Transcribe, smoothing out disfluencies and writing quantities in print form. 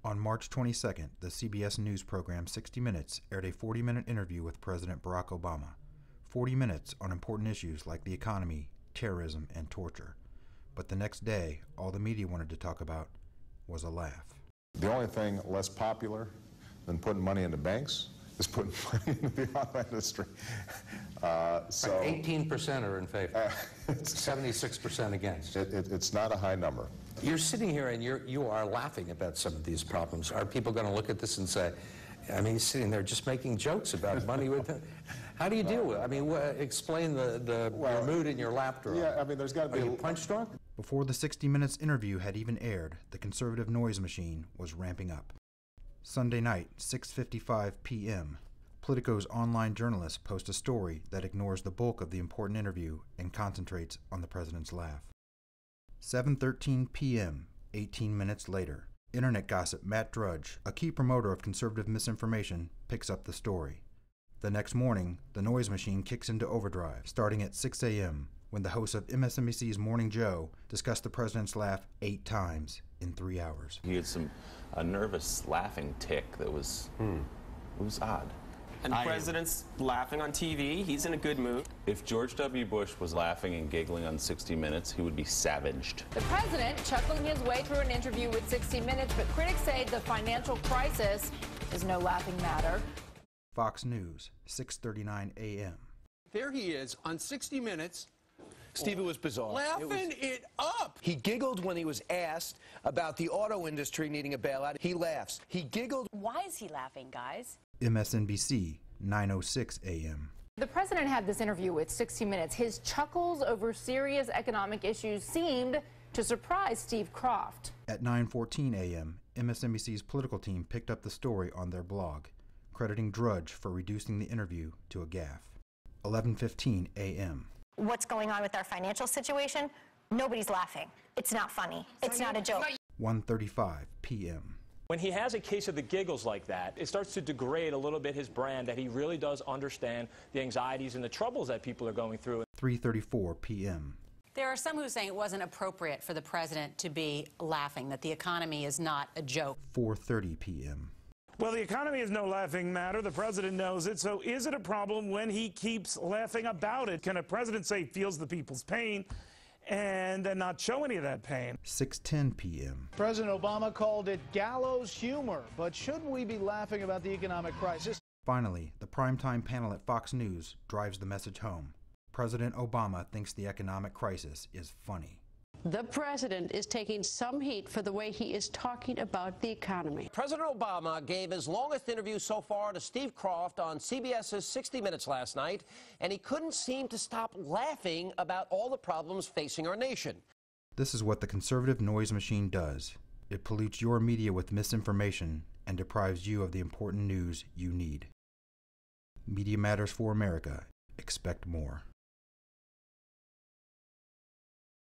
On March 22nd, the CBS News program 60 Minutes aired a 40-minute interview with President Barack Obama. 40 minutes on important issues like the economy, terrorism, and torture. But the next day, all the media wanted to talk about was a laugh. The only thing less popular than putting money into banks is putting money into the auto industry. So 18% are in favor, 76% against. It's not a high number. You're sitting here and you are laughing about some of these problems. Are people going to look at this and say, I mean, he's sitting there just making jokes about money with it? How do you deal with it? I mean, explain your mood and your laughter. Yeah, I mean, there's got to be... Are you punch drunk? Before the 60 Minutes interview had even aired, the conservative noise machine was ramping up. Sunday night, 6:55 p.m., Politico's online journalists post a story that ignores the bulk of the important interview and concentrates on the president's laugh. 7:13 p.m., 18 minutes later, internet gossip Matt Drudge, a key promoter of conservative misinformation, picks up the story. The next morning, the noise machine kicks into overdrive, starting at 6 a.m., when the host of MSNBC's Morning Joe discussed the president's laugh 8 times in 3 hours. He had a nervous laughing tick that was, it was odd. And the president's laughing on TV. He's in a good mood. If George W. Bush was laughing and giggling on 60 Minutes, he would be savaged. The president chuckling his way through an interview with 60 Minutes, but critics say the financial crisis is no laughing matter. Fox News, 6:39 a.m. There he is on 60 Minutes. Steve, it was bizarre. Laughing it up. He giggled when he was asked about the auto industry needing a bailout. He laughs. He giggled. Why is he laughing, guys? MSNBC, 9:06 a.m. The president had this interview with 60 Minutes. His chuckles over serious economic issues seemed to surprise Steve Kroft. At 9:14 a.m., MSNBC's political team picked up the story on their blog, crediting Drudge for reducing the interview to a gaffe. 11:15 a.m. What's going on with our financial situation? Nobody's laughing. It's not funny. It's not a joke. 1:35 p.m. When he has a case of the giggles like that, it starts to degrade a little bit his brand, that he really does understand the anxieties and the troubles that people are going through. 3:34 p.m. There are some who say it wasn't appropriate for the president to be laughing, that the economy is not a joke. 4:30 p.m. Well, the economy is no laughing matter. The president knows it. So is it a problem when he keeps laughing about it? Can a president say he feels the people's pain and then not show any of that pain? 6:10 p.m. President Obama called it gallows humor. But shouldn't we be laughing about the economic crisis? Finally, the primetime panel at Fox News drives the message home. President Obama thinks the economic crisis is funny. The president is taking some heat for the way he is talking about the economy. President Obama gave his longest interview so far to Steve Kroft on CBS's 60 Minutes last night, and he couldn't seem to stop laughing about all the problems facing our nation. This is what the conservative noise machine does. It pollutes your media with misinformation and deprives you of the important news you need. Media Matters for America. Expect more.